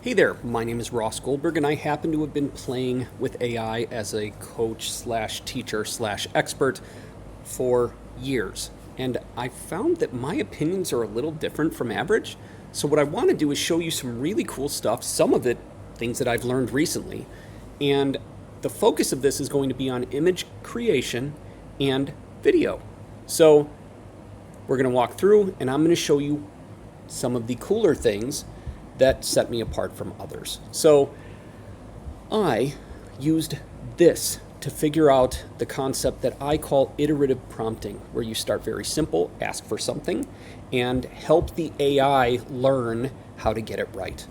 Hey there, my name is Ross Goldberg, and I happen to have been playing with AI as a coach slash teacher slash expert for years. And I found that my opinions are a little different from average. So, what I want to do is show you some really cool stuff, some of it things that I've learned recently. And the focus of this is going to be on image creation and video. So, we're going to walk through, and I'm going to show you some of the cooler things that set me apart from others. So I used this to figure out the concept that I call iterative prompting, where you start very simple, ask for something, and help the AI learn how to get it right.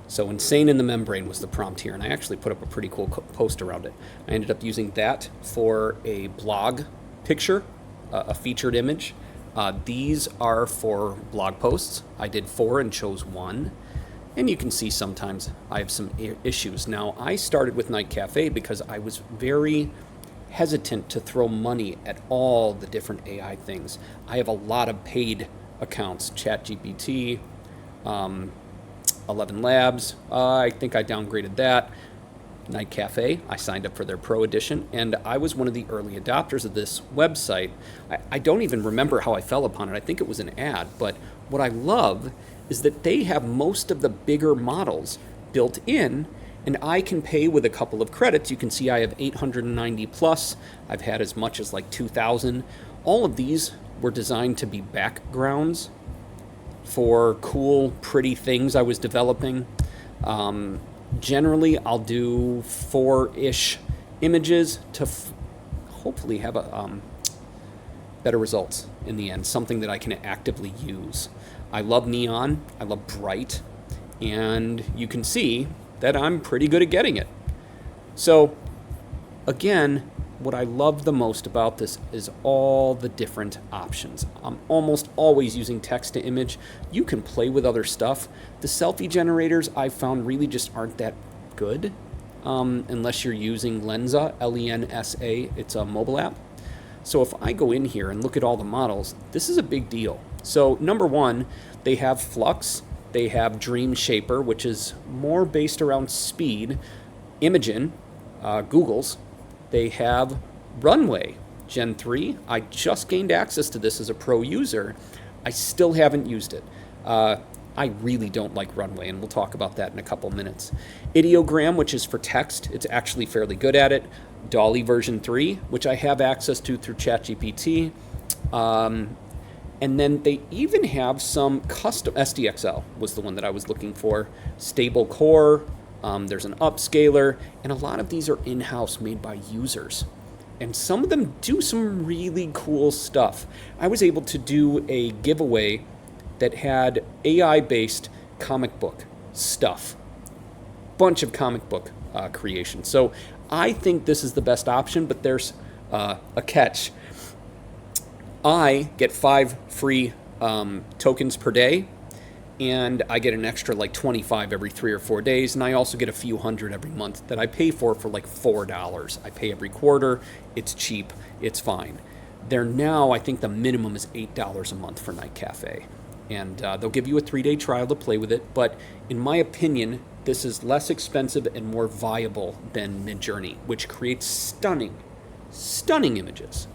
So insane in the membrane was the prompt here, and I actually put up a pretty cool post around it. I ended up using that for a blog picture, a featured image. These are for blog posts. I did 4 and chose 1. And you can see sometimes I have some issues. Now, I started with Night Cafe because I was very hesitant to throw money at all the different AI things. I have a lot of paid accounts, ChatGPT, 11 Labs. I think I downgraded that. Night Cafe, I signed up for their Pro Edition, and I was one of the early adopters of this website. I don't even remember how I fell upon it. I think it was an ad, but what I love is that they have most of the bigger models built in, and I can pay with a couple of credits. You can see I have 890 plus. I've had as much as like 2,000. All of these were designed to be backgrounds for cool, pretty things I was developing. Generally, I'll do 4-ish images to hopefully have better results in the end, something that I can actively use. I love neon, I love bright, and you can see that I'm pretty good at getting it. So, again, what I love the most about this is all the different options. I'm almost always using text to image. You can play with other stuff. The selfie generators I found really just aren't that good unless you're using Lensa, Lensa. It's a mobile app. So if I go in here and look at all the models, this is a big deal. So number one, they have Flux, they have Dream Shaper, which is more based around speed, Imogen, Google's. They have Runway, Gen 3. I just gained access to this as a pro user. I still haven't used it. I really don't like Runway, and we'll talk about that in a couple minutes. Ideogram, which is for text. It's actually fairly good at it. Dolly version 3, which I have access to through ChatGPT. And then they even have some custom, SDXL was the one that I was looking for. Stable Core, there's an upscaler, and a lot of these are in-house made by users. And some of them do some really cool stuff. I was able to do a giveaway that had AI-based comic book stuff. Bunch of comic book creation. So I think this is the best option, but there's a catch. I get 5 free tokens per day, and I get an extra like 25 every 3 or 4 days, and I also get a few hundred every month that I pay for like $4. I pay every quarter. It's cheap. It's fine. They're now, I think the minimum is $8 a month for Night Cafe, and they'll give you a 3-day trial to play with it, but in my opinion, this is less expensive and more viable than Midjourney, which creates stunning images.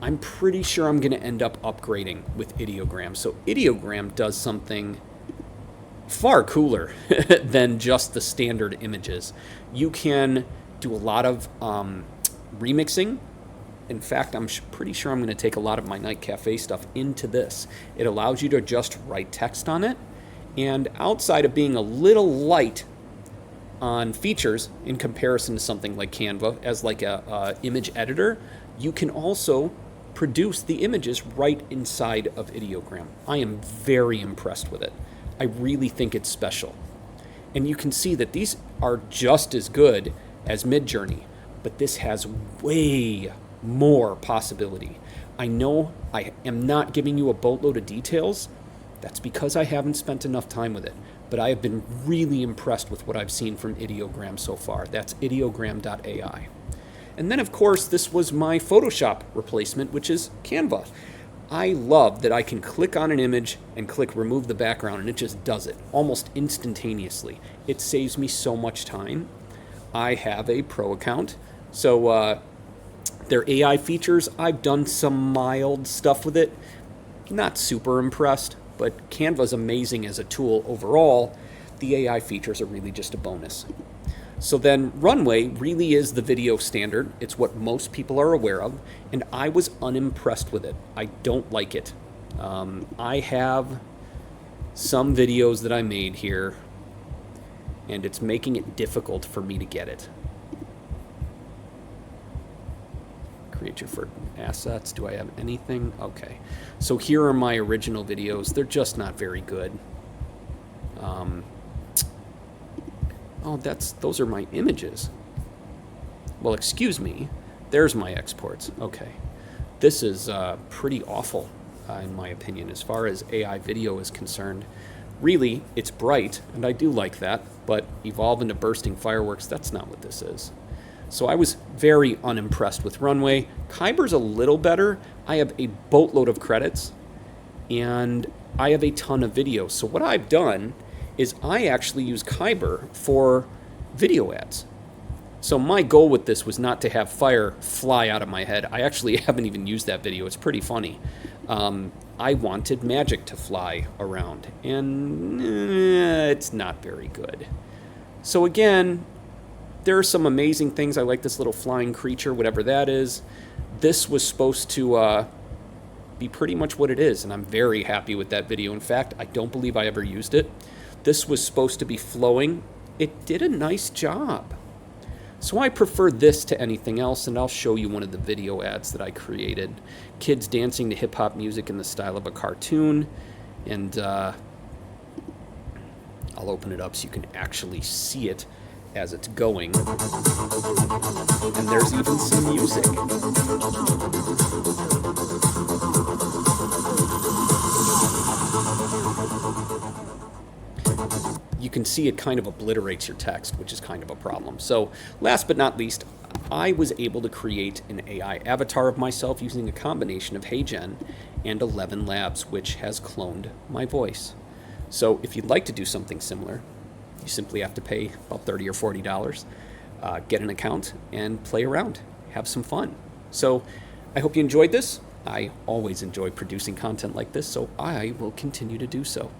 I'm pretty sure I'm going to end up upgrading with Ideogram. So Ideogram does something far cooler than just the standard images. You can do a lot of remixing. In fact, I'm pretty sure I'm going to take a lot of my Night Cafe stuff into this. It allows you to just write text on it. And outside of being a little light on features in comparison to something like Canva as like a image editor, you can also produce the images right inside of Ideogram. I am very impressed with it. I really think it's special. And you can see that these are just as good as Midjourney, but this has way more possibility. I know I am not giving you a boatload of details. That's because I haven't spent enough time with it, but I have been really impressed with what I've seen from Ideogram so far. That's ideogram.ai. And then, of course, this was my Photoshop replacement, which is Canva. I love that I can click on an image and click remove the background, and it just does it almost instantaneously. It saves me so much time. I have a pro account, so their AI features, I've done some mild stuff with it. Not super impressed, but Canva's amazing as a tool overall. The AI features are really just a bonus. So then Runway really is the video standard. It's what most people are aware of, and I was unimpressed with it. I don't like it. I have some videos that I made here, and it's making it difficult for me to get it. Create your first assets. Do I have anything? Okay. So here are my original videos. They're just not very good. Oh, those are my images. Well, excuse me. There's my exports. Okay. This is pretty awful, in my opinion, as far as AI video is concerned. Really, it's bright, and I do like that, but evolve into bursting fireworks, that's not what this is. So I was very unimpressed with Runway. Kyber's a little better. I have a boatload of credits, and I have a ton of videos. So what I've done is I actually use Kyber for video ads. So my goal with this was not to have fire fly out of my head. I actually haven't even used that video. It's pretty funny. I wanted magic to fly around, and it's not very good. So again, there are some amazing things. I like this little flying creature, whatever that is. This was supposed to be pretty much what it is, and I'm very happy with that video. In fact, I don't believe I ever used it. This was supposed to be flowing. It did a nice job. So I prefer this to anything else, and I'll show you one of the video ads that I created. Kids dancing to hip-hop music in the style of a cartoon, and I'll open it up so you can actually see it as it's going. And there's even some music. You can see it kind of obliterates your text, which is kind of a problem. So last but not least, I was able to create an AI avatar of myself using a combination of HeyGen and 11 Labs, which has cloned my voice. So if you'd like to do something similar, you simply have to pay about $30 or $40, get an account, and play around. Have some fun. So I hope you enjoyed this. I always enjoy producing content like this, so I will continue to do so.